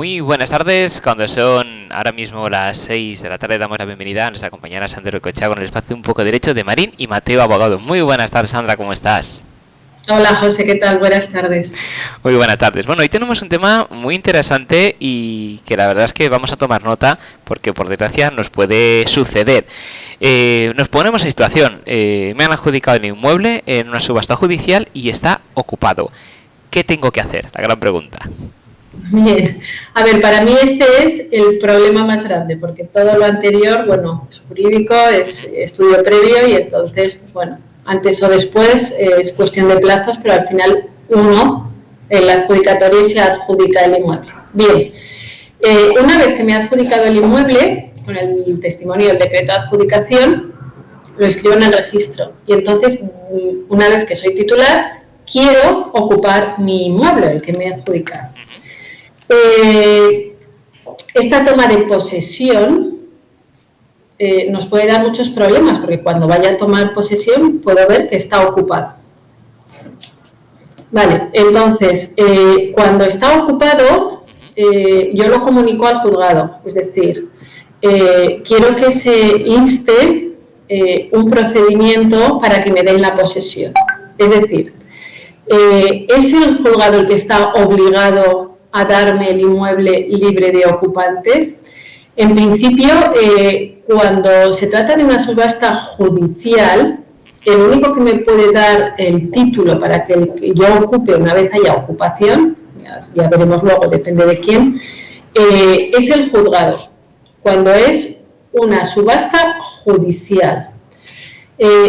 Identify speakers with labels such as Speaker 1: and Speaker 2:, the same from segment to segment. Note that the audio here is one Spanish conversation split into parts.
Speaker 1: Muy buenas tardes, cuando son ahora mismo las 6 de la tarde damos la bienvenida a nuestra compañera Sandra Cochea con el espacio Un Poco Derecho de Marín y Mateo Abogado. Muy buenas tardes, Sandra, ¿cómo estás?
Speaker 2: Hola José, ¿qué tal? Buenas tardes.
Speaker 1: Muy buenas tardes. Bueno, hoy tenemos un tema muy interesante y que la verdad es que vamos a tomar nota porque por desgracia nos puede suceder. Nos ponemos en situación, me han adjudicado el inmueble en una subasta judicial y está ocupado. ¿Qué tengo que hacer? La gran pregunta.
Speaker 2: Bien, a ver, para mí este es el problema más grande, porque todo lo anterior, bueno, es jurídico, es estudio previo y entonces, pues bueno, antes o después es cuestión de plazos, pero al final uno, el adjudicatorio, se adjudica el inmueble. Bien, una vez que me ha adjudicado el inmueble, con el testimonio del decreto de adjudicación, lo escribo en el registro y entonces, una vez que soy titular, quiero ocupar mi inmueble, el que me ha adjudicado. Esta toma de posesión nos puede dar muchos problemas porque cuando vaya a tomar posesión puedo ver que está ocupado. Vale, entonces cuando está ocupado yo lo comunico al juzgado, es decir, quiero que se inste un procedimiento para que me den la posesión. Es decir, ¿es el juzgado el que está obligado a darme el inmueble libre de ocupantes? En principio, cuando se trata de una subasta judicial, el único que me puede dar el título para que yo ocupe una vez haya ocupación, ya veremos luego, depende de quién, es el juzgado, cuando es una subasta judicial.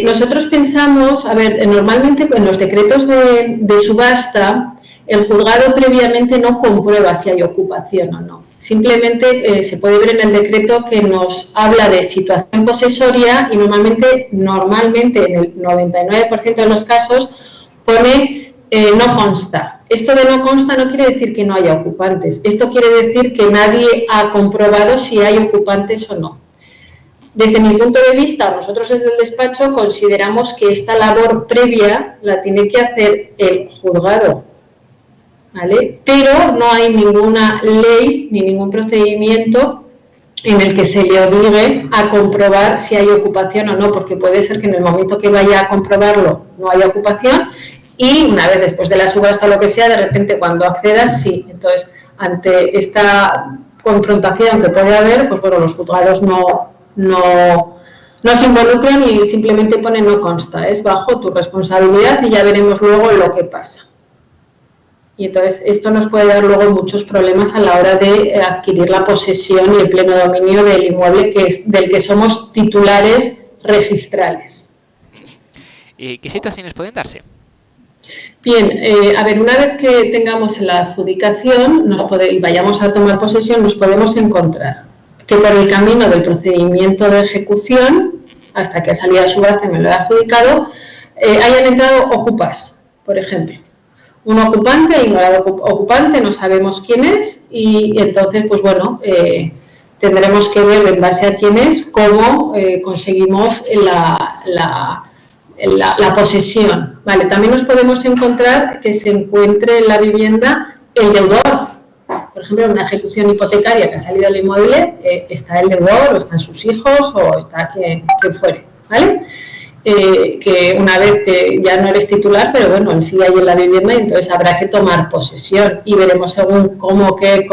Speaker 2: Nosotros pensamos, a ver, normalmente en los decretos de subasta, el juzgado previamente no comprueba si hay ocupación o no. Simplemente se puede ver en el decreto que nos habla de situación posesoria y normalmente en el 99% de los casos pone no consta. Esto de no consta no quiere decir que no haya ocupantes. Esto quiere decir que nadie ha comprobado si hay ocupantes o no. Desde mi punto de vista, nosotros desde el despacho consideramos que esta labor previa la tiene que hacer el juzgado, ¿vale? Pero no hay ninguna ley ni ningún procedimiento en el que se le obligue a comprobar si hay ocupación o no, porque puede ser que en el momento que vaya a comprobarlo no haya ocupación y una vez después de la subasta o lo que sea, de repente cuando accedas, sí. Entonces, ante esta confrontación que puede haber, pues bueno, los juzgados no se involucran y simplemente ponen no consta, es bajo tu responsabilidad y ya veremos luego lo que pasa. Y entonces esto nos puede dar luego muchos problemas a la hora de adquirir la posesión y el pleno dominio del inmueble del que somos titulares registrales.
Speaker 1: ¿Qué situaciones pueden darse?
Speaker 2: Bien, a ver, una vez que tengamos la adjudicación y vayamos a tomar posesión, nos podemos encontrar que por el camino del procedimiento de ejecución, hasta que ha salido a subasta y me lo he adjudicado, hayan entrado ocupas, por ejemplo. Un ocupante, ignorado ocupante, no sabemos quién es y entonces, pues bueno, tendremos que ver en base a quién es cómo conseguimos la posesión. Vale, también nos podemos encontrar que se encuentre en la vivienda el deudor. Por ejemplo, en una ejecución hipotecaria que ha salido al inmueble, está el deudor o están sus hijos o está quien fuere, ¿vale? Que una vez que ya no eres titular, pero bueno, él sigue ahí en la vivienda y entonces habrá que tomar posesión y veremos según cómo qué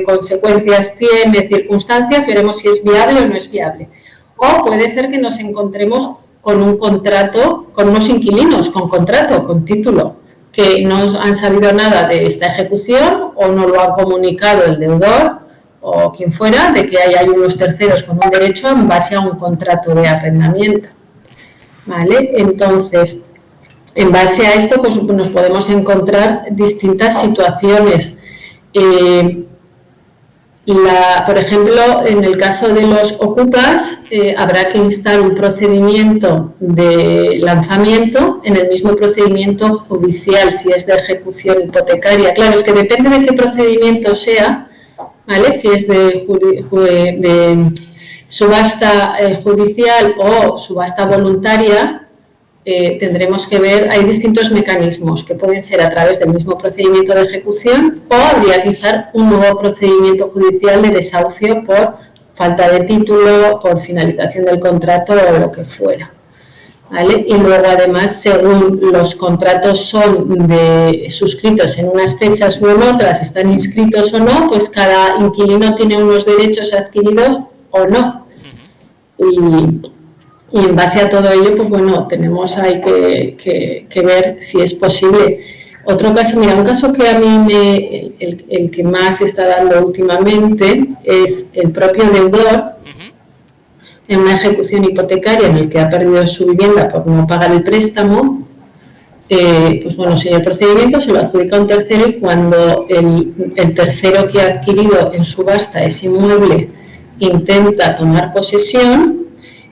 Speaker 2: consecuencias tiene, circunstancias, veremos si es viable o no es viable. O puede ser que nos encontremos con un contrato, con unos inquilinos, con contrato, con título, que no han sabido nada de esta ejecución o no lo ha comunicado el deudor o quien fuera, de que hay unos terceros con un derecho en base a un contrato de arrendamiento. ¿Vale? Entonces, en base a esto, pues nos podemos encontrar distintas situaciones. Por ejemplo, en el caso de los ocupas, habrá que instar un procedimiento de lanzamiento en el mismo procedimiento judicial, si es de ejecución hipotecaria. Claro, es que depende de qué procedimiento sea, ¿vale? Si es de subasta judicial o subasta voluntaria, tendremos que ver, hay distintos mecanismos que pueden ser a través del mismo procedimiento de ejecución o habría que instar un nuevo procedimiento judicial de desahucio por falta de título, por finalización del contrato o lo que fuera. ¿Vale? Y luego, además, según los contratos son suscritos en unas fechas u en otras, están inscritos o no, pues cada inquilino tiene unos derechos adquiridos o no. Y en base a todo ello, pues bueno, tenemos ahí que ver si es posible. Otro caso, mira, un caso que a mí el que más se está dando últimamente es el propio deudor en una ejecución hipotecaria en el que ha perdido su vivienda por no pagar el préstamo. Pues bueno, sigue el procedimiento, se lo adjudica a un tercero y cuando el tercero que ha adquirido en subasta ese inmueble intenta tomar posesión,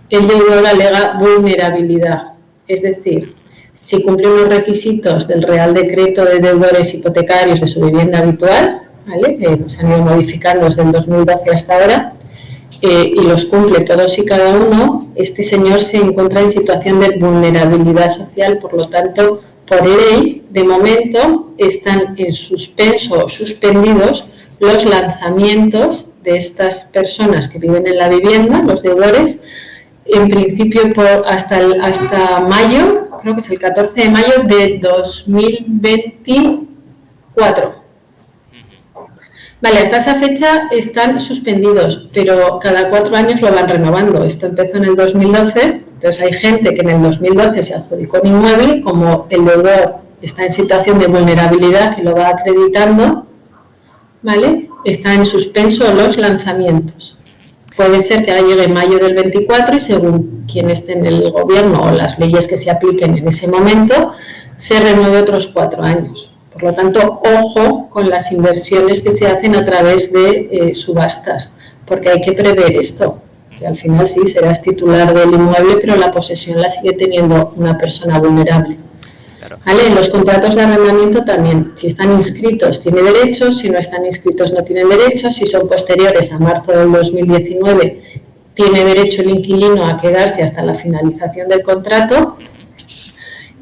Speaker 2: el deudor alega vulnerabilidad. Es decir, si cumple los requisitos del Real Decreto de Deudores Hipotecarios de su vivienda habitual, ¿vale?, que se han ido modificando desde el 2012 hasta ahora, y los cumple todos y cada uno, este señor se encuentra en situación de vulnerabilidad social, por lo tanto, por ley, de momento, están en suspenso o suspendidos los lanzamientos de estas personas que viven en la vivienda, los deudores, en principio hasta mayo, creo que es el 14 de mayo de 2024. Vale, hasta esa fecha están suspendidos, pero cada 4 años lo van renovando. Esto empezó en el 2012, entonces hay gente que en el 2012 se adjudicó un inmueble, como el deudor está en situación de vulnerabilidad y lo va acreditando, ¿vale?, está en suspenso los lanzamientos. Puede ser que ahora llegue mayo del 24 y según quien esté en el gobierno o las leyes que se apliquen en ese momento, se renueve otros 4 años. Por lo tanto, ojo con las inversiones que se hacen a través de subastas, porque hay que prever esto, que al final sí serás titular del inmueble, pero la posesión la sigue teniendo una persona vulnerable. Claro. ¿Vale? En los contratos de arrendamiento también, si están inscritos tiene derechos, si no están inscritos no tienen derechos, si son posteriores a marzo del 2019 tiene derecho el inquilino a quedarse hasta la finalización del contrato.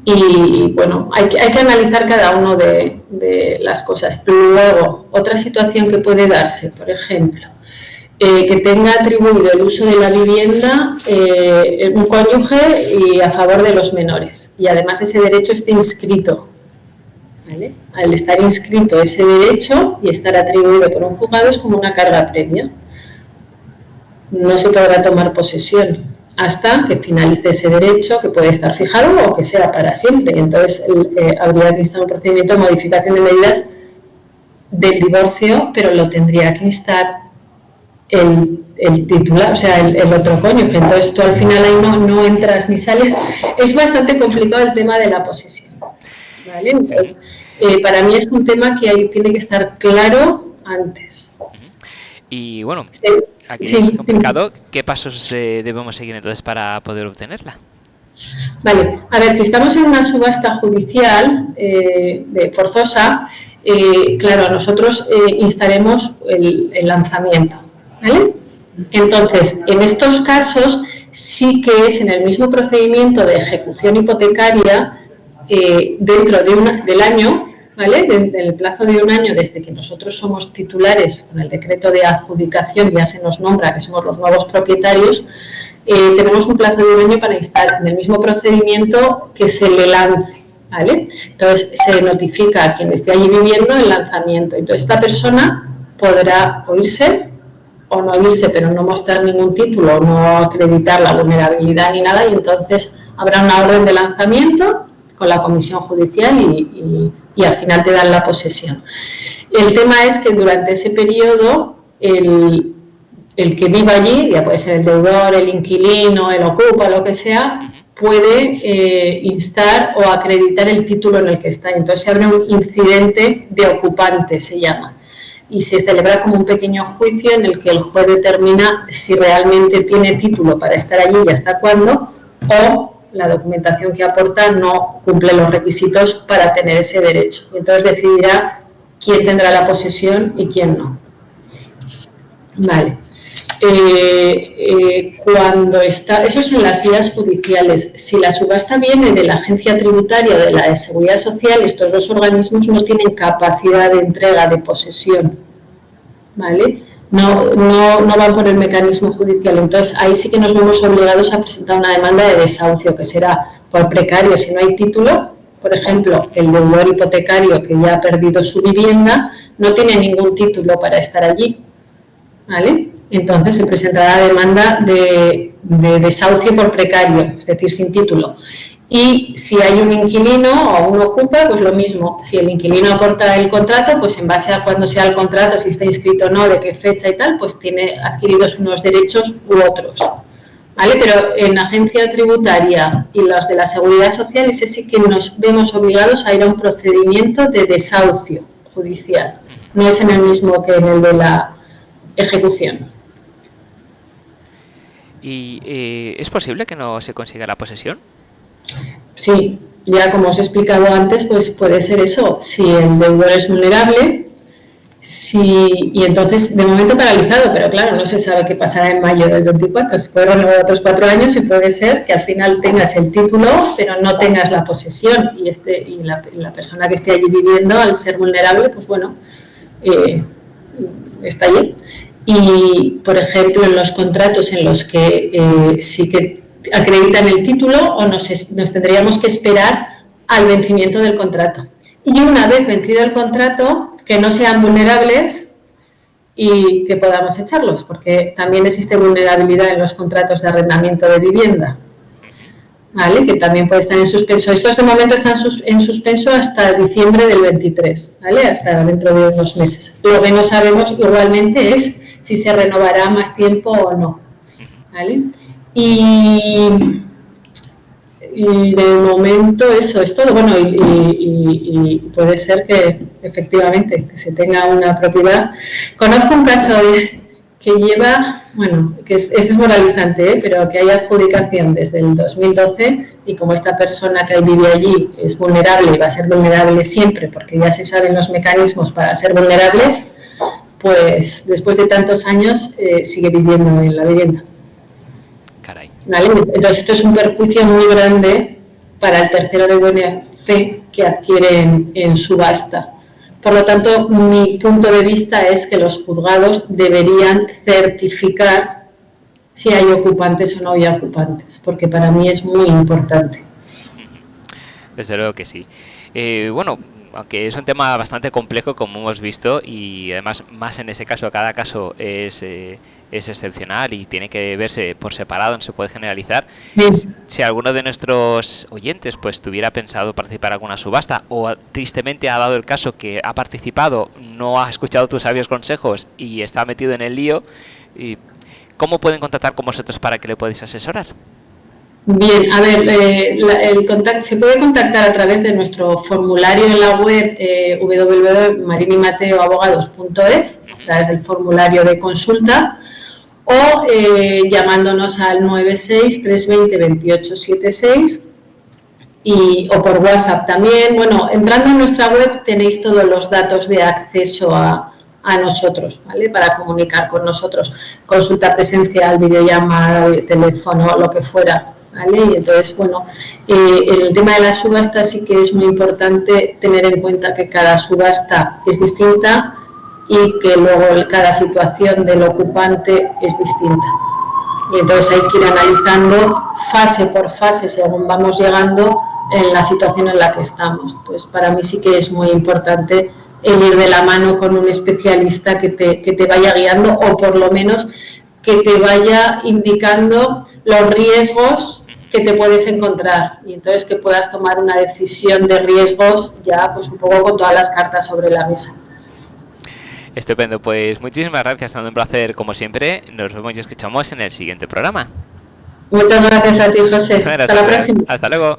Speaker 2: Y bueno, hay que analizar cada uno de las cosas. Luego, otra situación que puede darse, por ejemplo, que tenga atribuido el uso de la vivienda un cónyuge y a favor de los menores. Y además ese derecho esté inscrito. ¿Vale? Al estar inscrito ese derecho y estar atribuido por un juzgado es como una carga previa. No se podrá tomar posesión hasta que finalice ese derecho, que puede estar fijado o que sea para siempre. Y entonces habría que instar un procedimiento de modificación de medidas del divorcio, pero lo tendría que instar el titular, o sea, el otro cónyuge. Entonces tú al final ahí no entras ni sales. Es bastante complicado el tema de la posesión, ¿vale? Entonces, para mí es un tema que ahí tiene que estar claro antes.
Speaker 1: Y bueno,
Speaker 2: sí.
Speaker 1: Aquí es complicado. ¿Qué pasos debemos seguir entonces para poder obtenerla?
Speaker 2: Vale, a ver, si estamos en una subasta judicial forzosa, claro, nosotros instaremos el lanzamiento, ¿vale? Entonces, en estos casos sí que es en el mismo procedimiento de ejecución hipotecaria dentro del año, ¿vale? Del plazo de 1 año desde que nosotros somos titulares con el decreto de adjudicación, ya se nos nombra que somos los nuevos propietarios, tenemos un plazo de 1 año para instar en el mismo procedimiento que se le lance, ¿vale? Entonces se notifica a quien esté allí viviendo el lanzamiento. Entonces esta persona podrá o irse o no irse, pero no mostrar ningún título, no acreditar la vulnerabilidad ni nada, y entonces habrá una orden de lanzamiento con la comisión judicial y al final te dan la posesión. El tema es que durante ese periodo el que viva allí, ya puede ser el deudor, el inquilino, el ocupa, lo que sea, puede instar o acreditar el título en el que está. Entonces se abre un incidente de ocupante, se llama, y se celebra como un pequeño juicio en el que el juez determina si realmente tiene título para estar allí y hasta cuándo, o la documentación que aporta no cumple los requisitos para tener ese derecho. Entonces decidirá quién tendrá la posesión y quién no. Vale. Cuando está, eso es en las vías judiciales. Si la subasta viene de la Agencia Tributaria o de la de Seguridad Social, estos dos organismos no tienen capacidad de entrega, de posesión, ¿vale? No van por el mecanismo judicial. Entonces, ahí sí que nos vemos obligados a presentar una demanda de desahucio, que será por precario si no hay título. Por ejemplo, el deudor hipotecario que ya ha perdido su vivienda no tiene ningún título para estar allí, ¿vale? Entonces se presentará la demanda de desahucio por precario, es decir, sin título. Y si hay un inquilino o un ocupa, pues lo mismo. Si el inquilino aporta el contrato, pues en base a cuándo sea el contrato, si está inscrito o no, de qué fecha y tal, pues tiene adquiridos unos derechos u otros, ¿vale? Pero en agencia tributaria y los de la Seguridad Social, ese sí que nos vemos obligados a ir a un procedimiento de desahucio judicial. No es en el mismo que en el de la ejecución.
Speaker 1: ¿Y es posible que no se consiga la posesión?
Speaker 2: Sí, ya como os he explicado antes, pues puede ser eso. Si el deudor es vulnerable, y entonces de momento paralizado, pero claro, no se sabe qué pasará en mayo del 24. Se puede renovar otros 4 años y puede ser que al final tengas el título, pero no tengas la posesión. Y la persona que esté allí viviendo, al ser vulnerable, pues bueno, está allí. Y, por ejemplo, en los contratos en los que sí que acreditan el título, o nos tendríamos que esperar al vencimiento del contrato. Y una vez vencido el contrato, que no sean vulnerables y que podamos echarlos, porque también existe vulnerabilidad en los contratos de arrendamiento de vivienda, ¿vale? Que también puede estar en suspenso. Estos de momento están en suspenso hasta diciembre del 23, ¿vale? Hasta dentro de unos meses. Lo que no sabemos igualmente es si se renovará más tiempo o no, ¿vale? Y de momento eso es todo. Bueno, y puede ser que efectivamente que se tenga una propiedad. Conozco un caso que lleva, bueno, que es desmoralizante, pero que hay adjudicación desde el 2012 y como esta persona que vive allí es vulnerable y va a ser vulnerable siempre porque ya se saben los mecanismos para ser vulnerables, pues después de tantos años sigue viviendo en la vivienda.
Speaker 1: Caray.
Speaker 2: ¿Vale? Entonces esto es un perjuicio muy grande para el tercero de buena fe que adquiere en subasta. Por lo tanto, mi punto de vista es que los juzgados deberían certificar si hay ocupantes o no hay ocupantes, porque para mí es muy importante.
Speaker 1: Desde luego que sí. Bueno, aunque es un tema bastante complejo, como hemos visto, y además más en ese caso, cada caso es excepcional y tiene que verse por separado, no se puede generalizar. Sí. Si alguno de nuestros oyentes pues tuviera pensado participar en alguna subasta o tristemente ha dado el caso que ha participado, no ha escuchado tus sabios consejos y está metido en el lío, ¿cómo pueden contactar con vosotros para que le podáis asesorar?
Speaker 2: Bien, a ver, se puede contactar a través de nuestro formulario en la web www.marinimateoabogados.es, a través del formulario de consulta, o llamándonos al 96-320-2876 o por WhatsApp también. Bueno, entrando en nuestra web tenéis todos los datos de acceso a nosotros, ¿vale? Para comunicar con nosotros, consulta presencial, videollamada, teléfono, lo que fuera. ¿Vale? Y entonces, bueno, en el tema de la subasta sí que es muy importante tener en cuenta que cada subasta es distinta y que luego cada situación del ocupante es distinta. Y entonces hay que ir analizando fase por fase según vamos llegando en la situación en la que estamos. Entonces, para mí sí que es muy importante el ir de la mano con un especialista que te vaya guiando o por lo menos que te vaya indicando los riesgos que te puedes encontrar y entonces que puedas tomar una decisión de riesgos ya pues un poco con todas las cartas sobre la mesa.
Speaker 1: Estupendo, pues muchísimas gracias, ha sido un placer como siempre. Nos vemos y escuchamos en el siguiente programa.
Speaker 2: Muchas gracias a ti, José. Hasta la próxima.
Speaker 1: Hasta luego.